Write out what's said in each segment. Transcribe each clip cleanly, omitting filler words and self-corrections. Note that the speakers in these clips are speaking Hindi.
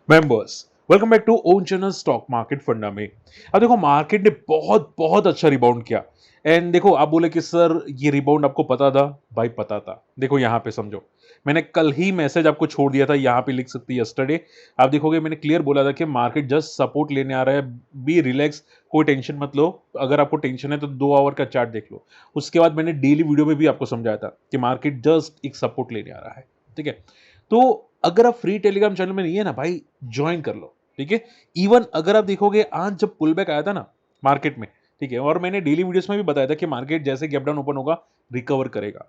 Members welcome back to own channel stock market funda में। अब देखो मार्केट ने बहुत बहुत अच्छा रिबाउंड किया। एंड देखो आप बोले कि सर ये रिबाउंड आपको पता था। भाई पता था। देखो यहाँ पे समझो, मैंने कल ही मैसेज आपको छोड़ दिया था, यहाँ पे लिख सकती है यस्टरडे। आप देखोगे मैंने क्लियर बोला था कि मार्केट जस्ट सपोर्ट लेने आ रहा है। बी रिलैक्स, कोई टेंशन मत लो। अगर आपको टेंशन है तो 2 आवर का चार्ट देख लो। उसके बाद मैंने डेली वीडियो में भी आपको समझाया था कि मार्केट जस्ट एक सपोर्ट लेने आ रहा है। ठीक है, तो अगर आप फ्री टेलीग्राम चैनल में नहीं है ना भाई, ज्वाइन कर लो। ठीक है, इवन अगर आप देखोगे आज जब पुल बैक आया था ना मार्केट में, ठीक है, और मैंने डेली वीडियोस में भी बताया था कि मार्केट जैसे गैप डाउन ओपन होगा रिकवर करेगा,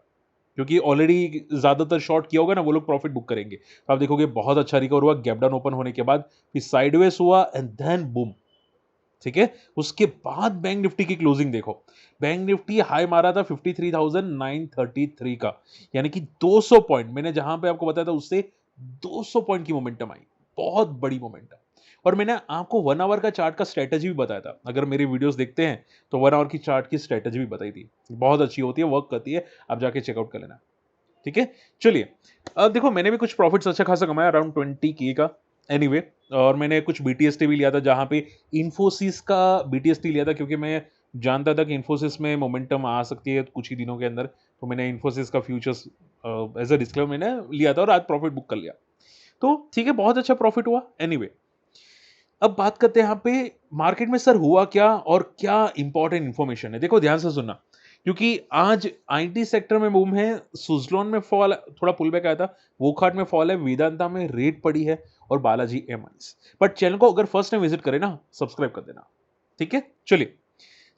क्योंकि ऑलरेडी ज्यादातर शॉर्ट किया होगा ना वो लोग प्रॉफिट बुक करेंगे। तो आप देखोगे बहुत अच्छा रिकवर हुआ गैप डाउन ओपन होने के बाद, फिर साइडवेज हुआ एंड देन बूम। ठीक है, उसके बाद बैंक निफ्टी की क्लोजिंग देखो। बैंक निफ्टी हाई मारा था 53,933 का, यानी कि 200 पॉइंट। मैंने जहां पे आपको बताया था उससे 200 पॉइंट की मोमेंटम आई, बहुत बड़ी मोमेंटम। और मैंने आपको 1 आवर का चार्ट का स्ट्रेटजी भी बताया था। अगर मेरी वीडियोस देखते हैं तो 1 आवर की चार्ट की स्ट्रेटजी भी बताई थी, बहुत अच्छी होती है, वर्क करती है। आप जाके चेकआउट कर लेना। ठीक है, चलिए। अब देखो मैंने भी कुछ प्रॉफिट्स अच्छा खासा कमाया, अराउंड 20K का। एनीवे और मैंने कुछ बीटीएसटी भी लिया था, जहां पे इंफोसिस का बीटीएसटी लिया था, क्योंकि मैं जानता था कि इंफोसिस में मोमेंटम आ सकती है कुछ ही दिनों के अंदर। तो मैंने इंफोसिस का फ्यूचर्स एज अ डिस्क्लेमर मैंने लिया था और आज प्रॉफिट बुक कर लिया। तो ठीक है, बहुत अच्छा प्रॉफिट हुआ। एनीवे अब बात करते हैं यहाँ पे मार्केट में सर हुआ क्या और क्या इंपॉर्टेंट इंफॉर्मेशन है। देखो ध्यान से सुनना, क्योंकि आज आईटी सेक्टर में बूम है, सुजलॉन में फॉल, थोड़ा पुल बैक आया था, वोखाट में फॉल है, वेदांता में रेट पड़ी है, और बालाजी एमआईस। बट चैनल को अगर फर्स्ट टाइम विजिट करें ना, सब्सक्राइब कर देना। ठीक है, चलिए।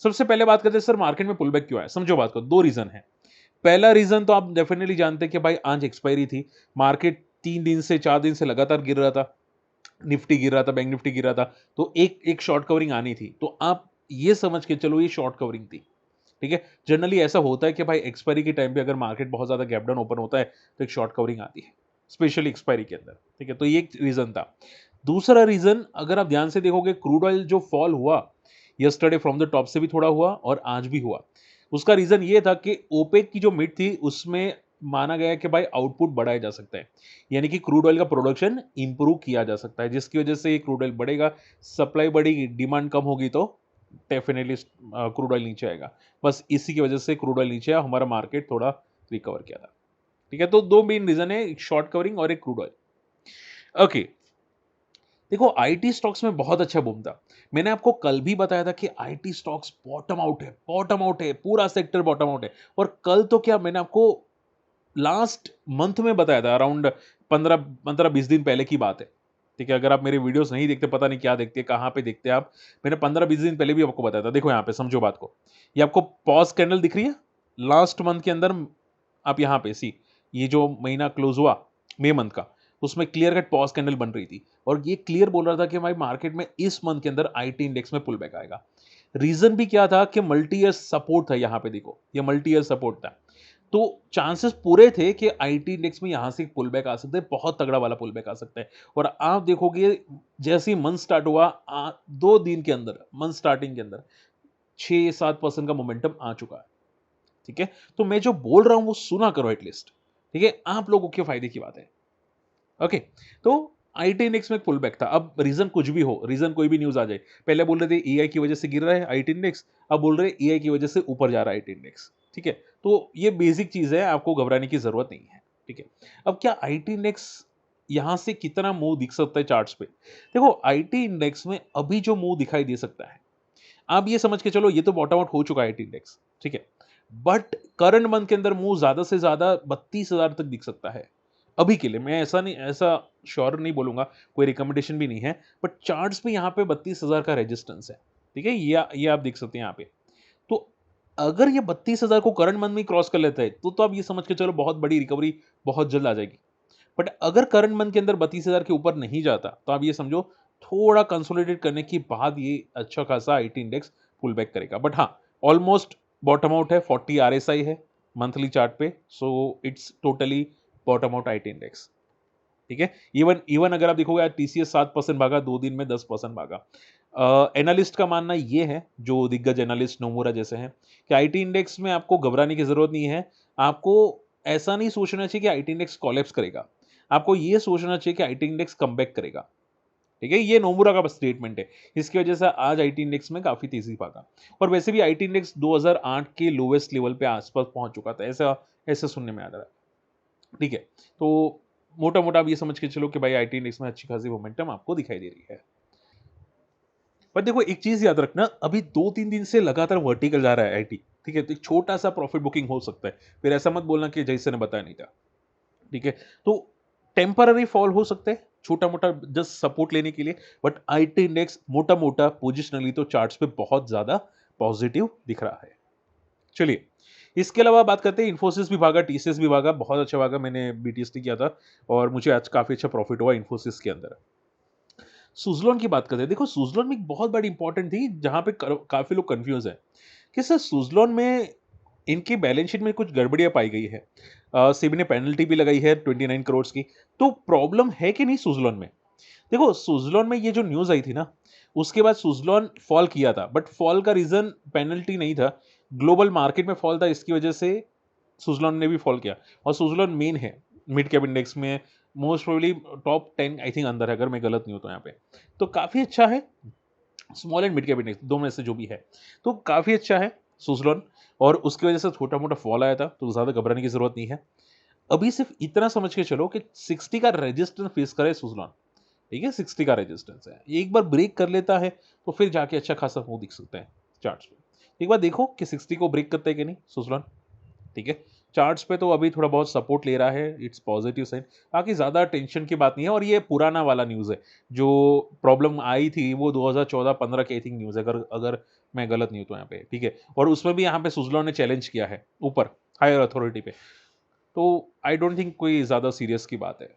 सबसे पहले बात करते हैं सर मार्केट में पुल बैक क्यों आया। समझो बात को, दो रीजन है। पहला रीजन तो आप डेफिनेटली जानते हैं कि भाई आज एक्सपायरी थी। मार्केट 3 दिन से 4 दिन से लगातार गिर रहा था, निफ्टी गिर रहा था, बैंक निफ्टी गिर रहा था। तो एक एक शॉर्ट कवरिंग आनी थी, तो आप ये समझ के चलो ये शॉर्ट कवरिंग थी। ठीक है, जनरली ऐसा होता है कि भाई एक्सपायरी के टाइम पे अगर मार्केट बहुत ज्यादा गैप डाउन ओपन होता है तो एक शॉर्ट कवरिंग आती है, स्पेशली एक्सपायरी के अंदर। ठीक है, तो ये एक रीजन था। दूसरा रीजन अगर आप ध्यान से देखोगे, क्रूड ऑयल जो फॉल हुआ यस्टरडे फ्रॉम द टॉप से भी थोड़ा हुआ और आज भी हुआ। उसका रीजन ये था कि ओपेक की जो मीट थी उसमें माना गया कि भाई आउटपुट बढ़ाया जा सकता है, यानी कि क्रूड ऑयल का प्रोडक्शन इंप्रूव किया जा सकता है, जिसकी वजह से क्रूड ऑयल बढ़ेगा। सप्लाई बढ़ेगी, डिमांड कम होगी तो डेफिनेटली क्रूड ऑयल नीचे आएगा। बस इसी की वजह से क्रूड ऑयल नीचे आया, हमारा मार्केट थोड़ा रिकवर किया था। ठीक है, तो दो मेन रीजन है, एक शॉर्ट कवरिंग और एक क्रूड ऑयल। ओके, देखो आईटी स्टॉक्स में बहुत अच्छा बूम था। मैंने आपको कल भी बताया था कि आईटी स्टॉक्स बॉटम आउट है, बॉटम आउट है, पूरा सेक्टर बॉटम आउट है। और कल तो क्या, मैंने आपको लास्ट मंथ में बताया था, अराउंड 15-20 दिन पहले की बात है। ठीक है, अगर आप मेरे वीडियोस नहीं देखते, पता नहीं क्या देखते, कहाँ पे देखते हैं आप, मैंने 15-20 दिन पहले भी आपको बताया था। देखो यहाँ पे समझो बात को, ये आपको पॉज कैंडल दिख रही है लास्ट मंथ के अंदर। आप यहाँ पे सी, ये जो महीना क्लोज हुआ मई मंथ का, उसमें क्लियर कट पॉज कैंडल बन रही थी, और ये क्लियर बोल रहा था कि भाई मार्केट में इस मंथ के अंदर आईटी इंडेक्स में पुल बैक आएगा। रीजन भी क्या था कि मल्टी ईयर सपोर्ट था। यहाँ पे देखो, ये मल्टी ईयर सपोर्ट था, तो चांसेस पूरे थे कि आईटी इंडेक्स में यहां से पुल बैक आ सकते हैं, बहुत तगड़ा वाला पुल बैक आ सकता है। और आप देखोगे जैसे ही मंथ स्टार्ट हुआ, 2 दिन के अंदर, मंथ स्टार्टिंग के अंदर 6-7% का मोमेंटम आ चुका है। ठीक है, तो मैं जो बोल रहा हूं वो सुना करो एटलीस्ट। ठीक है, आप लोगों के फायदे की बात है। ओके, तो आईटी इंडेक्स में पुल बैक था। अब रीजन कुछ भी हो, रीजन कोई भी न्यूज आ जाए, पहले बोल रहे थे एआई की वजह से गिर रहा है आईटी इंडेक्स, अब बोल रहे एआई की वजह से ऊपर जा रहा है आईटी इंडेक्स। ठीक है, तो ये बेसिक चीज है, आपको घबराने की जरूरत नहीं है। ठीक है, अब क्या आईटी इंडेक्स यहां से कितना मूव दिख सकता है चार्ट्स पे। देखो आईटी इंडेक्स में अभी जो मूव दिखाई दे सकता है, आप ये समझ के चलो ये तो बॉटम आउट हो चुका है आईटी इंडेक्स। ठीक है, बट करंट मंथ के अंदर मूव ज्यादा से ज्यादा 32,000 तक दिख सकता है। अभी के लिए मैं ऐसा नहीं, ऐसा श्योर नहीं बोलूंगा, कोई रिकमेंडेशन भी नहीं है, बट चार्ट्स पे यहाँ पे 32,000 का रेजिस्टेंस है। ठीक है, ये आप देख सकते हैं यहाँ पे। तो अगर ये 32,000 को करंट मंथ में क्रॉस कर लेता है तो आप ये समझ के चलो बहुत बड़ी रिकवरी बहुत जल्द आ जाएगी। बट अगर करंट मंथ के अंदर 32,000 के ऊपर नहीं जाता तो आप ये समझो थोड़ा कंसोलिडेट करने के बाद ये अच्छा खासा आईटी इंडेक्स पुल बैक करेगा। बट हाँ, ऑलमोस्ट बॉटम आउट है, 40 आरएसआई है मंथली चार्ट पे, so it's totally bottom out IT index. ठीक है, इवन इवन अगर आप देखोगे आज टीसीएस 7% भागा, 2 दिन में 10% भागा। एनालिस्ट का मानना ये है, जो दिग्गज एनालिस्ट नोमुरा जैसे हैं, कि आईटी इंडेक्स में आपको घबराने की जरूरत नहीं है। आपको ऐसा नहीं सोचना चाहिए कि आईटी इंडेक्स कोलैप्स करेगा, आपको ये सोचना चाहिए कि आईटी इंडेक्स कमबैक करेगा। ठीक है, ये नोमुरा का स्टेटमेंट है। इसकी वजह से आज आईटी इंडेक्स में काफी तेजी भागा और वैसे भी आईटी इंडेक्स 2008 के लोवेस्ट लेवल पे आसपास पहुंच चुका था, ऐसा ऐसा सुनने में आ रहा है। ठीक है, तो मोटा मोटा आप ये समझ के चलो कि भाई आईटी इंडेक्स में अच्छी खासी मोमेंटम आपको दिखाई दे रही है। पर देखो एक चीज याद रखना, अभी 2-3 दिन से लगातार वर्टिकल जा रहा है आईटी। ठीक है, तो एक छोटा सा प्रॉफिट बुकिंग हो सकता है, फिर ऐसा मत बोलना कि जैसे ने बताया नहीं था। ठीक है, तो टेम्पररी फॉल हो सकते हैं, छोटा मोटा जस्ट सपोर्ट लेने के लिए, बट आईटी इंडेक्स मोटा मोटा पोजिशनली तो चार्ट्स पे बहुत ज्यादा पॉजिटिव दिख रहा है। चलिए, इसके अलावा बात करते हैं, इन्फोसिस भी भागा, टीसीएस भी भागा, बहुत अच्छा भागा। मैंने बीटीएसटी किया था और मुझे आज काफी अच्छा प्रॉफिट हुआ इन्फोसिस के अंदर। सुजलॉन की बात करते हैं, देखो सुजलॉन में एक बहुत बड़ी इंपॉर्टेंट थी जहां पे काफी लोग कंफ्यूज है कि सर सुजलॉन में इनकी बैलेंस शीट में कुछ गड़बड़ियां पाई गई है। सेबी ने पेनल्टी भी लगाई है 29 करोड़ की। तो प्रॉब्लम है कि नहीं सुजलॉन में? देखो सुजलॉन में ये जो न्यूज आई थी ना, उसके बाद सुजलॉन फॉल किया था, बट फॉल का रीजन पेनल्टी नहीं था, ग्लोबल मार्केट में फॉल था, इसकी वजह से सुजलॉन ने भी फॉल किया। और सुजलॉन मेन है मिड कैप इंडेक्स में, most probably top 10 I think अंदर है, अगर मैं गलत नहीं हूं तो यहाँ पे। तो काफी अच्छा है, small and mid cap index दो में से जो भी है, तो काफी अच्छा है सुजलॉन। और उसकी वजह से छोटा मोटा फॉल आया था, तो ज्यादा घबराने की जरूरत नहीं है। अभी सिर्फ इतना समझ के चलो कि 60 का रेजिस्टेंस फेस करे सुजलॉन। ठीक है, 60 का रेजिस्टेंस है, एक बार ब्रेक कर लेता है तो फिर जाके अच्छा खासा मुंह दिख सकता है चार्ट्स पे। एक बार देखो कि 60 को ब्रेक करता है कि नहीं सुजलॉन। ठीक है, चार्ट्स पे तो अभी थोड़ा बहुत सपोर्ट ले रहा है, इट्स पॉजिटिव साइन। बाकी ज्यादा टेंशन की बात नहीं है, और ये पुराना वाला न्यूज है, जो प्रॉब्लम आई थी वो 2014-15 की आई थिंक न्यूज है, अगर अगर मैं गलत नहीं हूं तो यहाँ पे। ठीक है, और उसमें भी यहाँ पे सुजलॉन ने चैलेंज किया है ऊपर हायर अथॉरिटी पे। तो आई डोंट थिंक कोई ज्यादा सीरियस की बात है।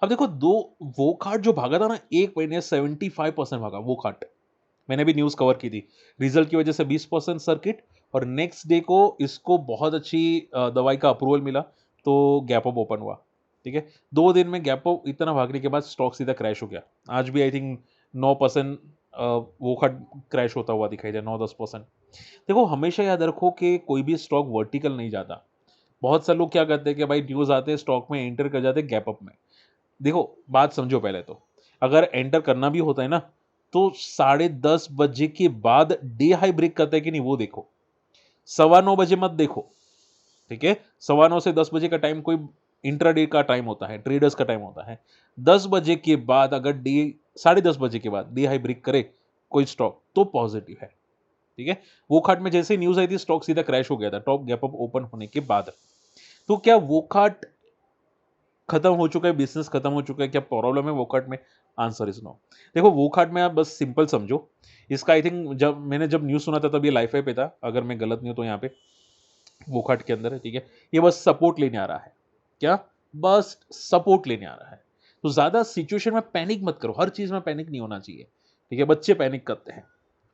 अब देखो दो, वो खाट जो भागा था ना, एक महीने 75% भागा वो खाट। मैंने भी न्यूज कवर की थी, रिजल्ट की वजह से 20% सर्किट, और नेक्स्ट डे को इसको बहुत अच्छी दवाई का अप्रूवल मिला, तो गैप अप ओपन हुआ। ठीक है, 2 दिन में गैप अप इतना भागने के बाद स्टॉक सीधा क्रैश हो गया। आज भी आई थिंक 9% वो खट क्रैश होता हुआ दिखाई दे, 9-10%। देखो हमेशा याद रखो कि कोई भी स्टॉक वर्टिकल नहीं जाता। बहुत सारे लोग क्या करते हैं कि भाई न्यूज आते हैं स्टॉक में एंटर कर जाते हैं गैप अप में। देखो बात समझो पहले तो, अगर एंटर करना भी होता है ना, तो 10:30 बजे के बाद डे हाई ब्रेक करता है कि नहीं वो देखो, 9:15 बजे मत देखो। ठीक है, 9:15 से 10 बजे का टाइम कोई इंट्राडे का टाइम होता है, ट्रेडर्स का टाइम होता है। 10 बजे के बाद अगर डे 10:30 बजे के बाद डे हाई ब्रेक करे कोई स्टॉक तो पॉजिटिव है। ठीक है, वो खाट में जैसे न्यूज आई थी स्टॉक सीधा क्रैश हो गया था टॉप गैप अप ओपन होने के बाद। तो क्या वो खाट खत्म हो चुका है, बिजनेस खत्म हो चुका है, क्या प्रॉब्लम है वोकाट में? Answer is no. देखो वोकाट में आप बस सिंपल समझो, इसका आई थिंक जब न्यूज सुना था तब ये लाइफ पे था, अगर मैं गलत नहीं हूं तो यहाँ पे वोकाट के अंदर है। ठीक है, ये बस सपोर्ट लेने आ रहा है। क्या? बस सपोर्ट लेने आ रहा है। तो ज्यादा सिचुएशन में पैनिक मत करो, हर चीज में पैनिक नहीं होना चाहिए। ठीक है, बच्चे पैनिक करते हैं,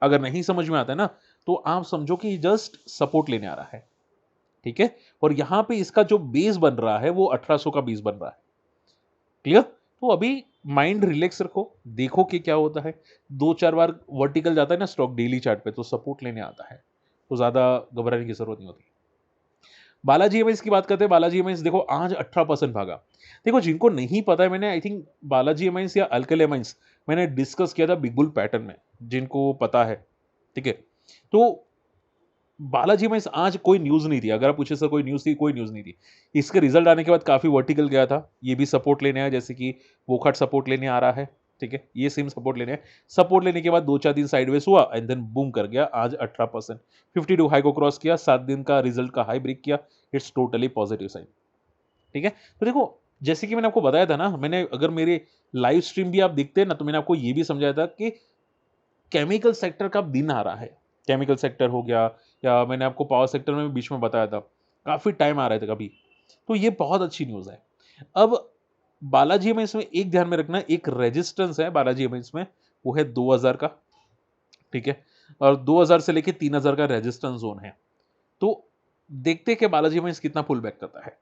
अगर नहीं समझ में आता है ना, तो आप समझो कि जस्ट सपोर्ट लेने आ रहा है। ठीक है, और यहां पे इसका जो बेस बन रहा है वो 1800 का बेस बन रहा है। क्लियर? तो अभी माइंड रिलैक्स रखो, देखो कि क्या होता है। 2-4 बार वर्टिकल जाता है ना स्टॉक डेली चार्ट पे, तो सपोर्ट लेने आता है, तो ज्यादा घबराने की जरूरत नहीं होती। बालाजी एमाइंस की बात करते हैं, बालाजी एमाइंस देखो आज 18% भागा। देखो जिनको नहीं पता है, मैंने आई थिंक बालाजी एमाइंस या अल्कल एमाइंस मैंने डिस्कस किया था बिग बुल पैटर्न में, जिनको पता है। ठीक है, तो बालाजी में आज कोई न्यूज नहीं थी, अगर आप पूछे सर कोई न्यूज थी, कोई न्यूज नहीं थी। इसके रिजल्ट आने के बाद काफी वर्टिकल गया था, ये भी सपोर्ट लेने आया, जैसे कि वोखाट सपोर्ट लेने आ रहा है। ठीक है, ये सेम सपोर्ट लेने आया, सपोर्ट लेने के बाद 2-4 दिन साइडवेज हुआ एंड देन बूम कर गया आज 18%। 52 हाई को क्रॉस किया, 7 दिन का रिजल्ट का हाई ब्रेक किया, इट्स टोटली पॉजिटिव साइन। ठीक है, तो देखो जैसे कि मैंने आपको बताया था ना, मैंने अगर मेरे लाइव स्ट्रीम भी आप देखते हैं ना, तो मैंने आपको ये भी समझाया था कि केमिकल सेक्टर का दिन आ रहा है। केमिकल सेक्टर हो गया, या मैंने आपको पावर सेक्टर में भी बीच में बताया था, काफी टाइम आ रहे थे कभी। तो ये बहुत अच्छी न्यूज है। अब बालाजी में इसमें एक ध्यान में रखना, एक रेजिस्टेंस है बालाजी में इसमें, वो है 2000 का। ठीक है, और 2000 से लेके 3000 का रेजिस्टेंस जोन है। तो देखते हैं कि बालाजी में कितना पुल बैक करता है।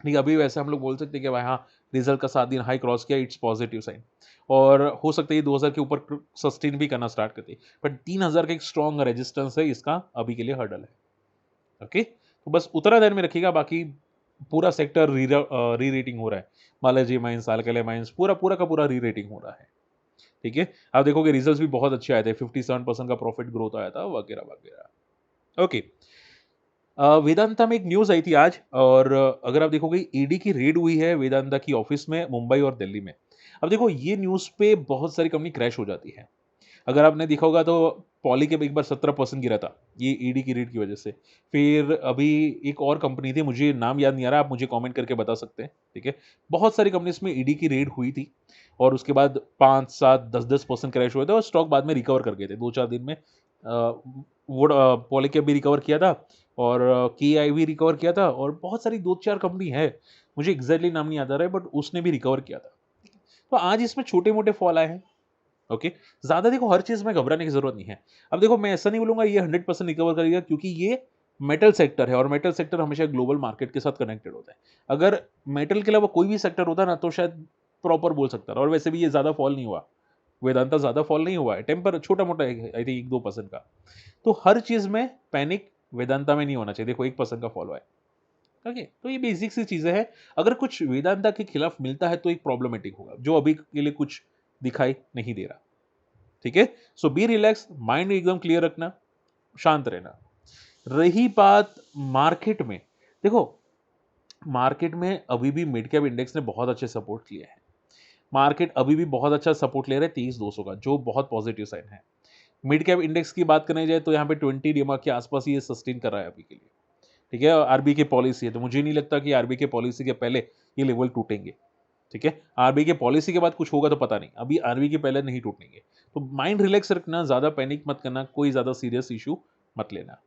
ठीक है, अभी वैसे हम लोग बोल सकते हैं कि भाई हाँ, रिजल्ट का 7 दिन हाई क्रॉस किया, इट्स पॉजिटिव साइन, और हो सकता है ये 2000 के ऊपर सस्टेन भी करना स्टार्ट करते, बट 3000 का एक स्ट्रॉन्ग रेजिस्टेंस है, इसका अभी के लिए हर्डल है। ओके, तो बस उतना ध्यान में रखिएगा, बाकी पूरा सेक्टर री रेटिंग हो रहा है। बालाजी माइंस, अल्काइल माइंस, पूरा पूरा का पूरा री रेटिंग हो रहा है। ठीक है, आप देखोगे रिजल्ट्स भी बहुत अच्छे आए थे, 57% का प्रॉफिट ग्रोथ आया था वगैरह वगैरह। ओके, वेदांता में एक न्यूज आई थी आज, और अगर आप देखोगे ईडी की रेड हुई है वेदांता की ऑफिस में मुंबई और दिल्ली में। अब देखो ये न्यूज पे बहुत सारी कंपनी क्रैश हो जाती है। अगर आपने देखा होगा तो पॉली के एक बार 17% गिरा था, ये ईडी की रेड की वजह से। फिर अभी एक और कंपनी थी, मुझे नाम याद नहीं आ रहा, आप मुझे कमेंट करके बता सकते हैं। ठीक है, बहुत सारी कंपनीज में ईडी की रेड हुई थी, और उसके बाद 5, 7, 10% क्रैश हुए थे, और स्टॉक बाद में रिकवर कर गए थे 2, 4 दिन में। वो पॉलीकैब भी रिकवर किया था, और के आई भी रिकवर किया था, और बहुत सारी 2, 4 कंपनी है, मुझे एग्जैक्टली नाम नहीं याद आ रहा है, बट उसने भी रिकवर किया था। तो आज इसमें छोटे मोटे फॉल आए हैं। ओके, ज्यादा देखो हर चीज में घबराने की जरूरत नहीं है। अब देखो मैं ऐसा नहीं बोलूंगा ये 100% रिकवर करेगा, क्योंकि ये मेटल सेक्टर है, और मेटल सेक्टर हमेशा ग्लोबल मार्केट के साथ कनेक्टेड होता है। अगर मेटल के अलावा कोई भी सेक्टर होता ना तो शायद प्रॉपर बोल सकता था, और वैसे भी ये ज्यादा फॉल नहीं हुआ, वेदांता ज्यादा फॉल नहीं हुआ है, टेम्पर छोटा मोटा आई थिंक 1-2% का। तो हर चीज में पैनिक वेदांता में नहीं होना चाहिए। देखो 1% का फॉल हुआ है। ओके, तो ये बेसिक सी चीजें हैं। अगर कुछ वेदांता के खिलाफ मिलता है तो एक प्रॉब्लमेटिक होगा, जो अभी के लिए कुछ दिखाई नहीं दे रहा। ठीक है, सो बी रिलैक्स, माइंड एकदम क्लियर रखना, शांत रहना। रही बात मार्केट में, देखो मार्केट में अभी भी मिड कैप इंडेक्स ने बहुत अच्छे सपोर्ट लिए हैं। मार्केट अभी भी बहुत अच्छा सपोर्ट ले रहे हैं 23,200 का, जो बहुत पॉजिटिव साइन है। मिड कैप इंडेक्स की बात करने जाए तो यहाँ पे 20 डीमा के आसपास ये सस्टेन कर रहा है अभी के लिए। ठीक है, आरबीआई की पॉलिसी है, तो मुझे नहीं लगता कि आरबीआई की पॉलिसी के पहले ये लेवल टूटेंगे। ठीक है, आरबीआई की पॉलिसी के बाद कुछ होगा तो पता नहीं, अभी आरबीआई के पहले नहीं टूटेंगे। तो माइंड रिलैक्स रखना, ज्यादा पैनिक मत करना, कोई ज्यादा सीरियस इशू मत लेना।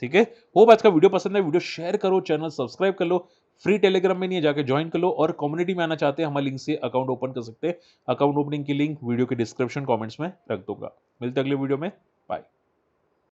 ठीक है, होप आज का वीडियो पसंद है, वीडियो शेयर करो, चैनल सब्सक्राइब कर लो। फ्री टेलीग्राम में नहीं है, जाके ज्वाइन कर लो, और कम्युनिटी में आना चाहते हैं हमारे लिंक से अकाउंट ओपन कर सकते हैं। अकाउंट ओपनिंग की लिंक वीडियो के डिस्क्रिप्शन कमेंट्स में रख दूंगा। मिलते हैं अगले वीडियो में, बाय।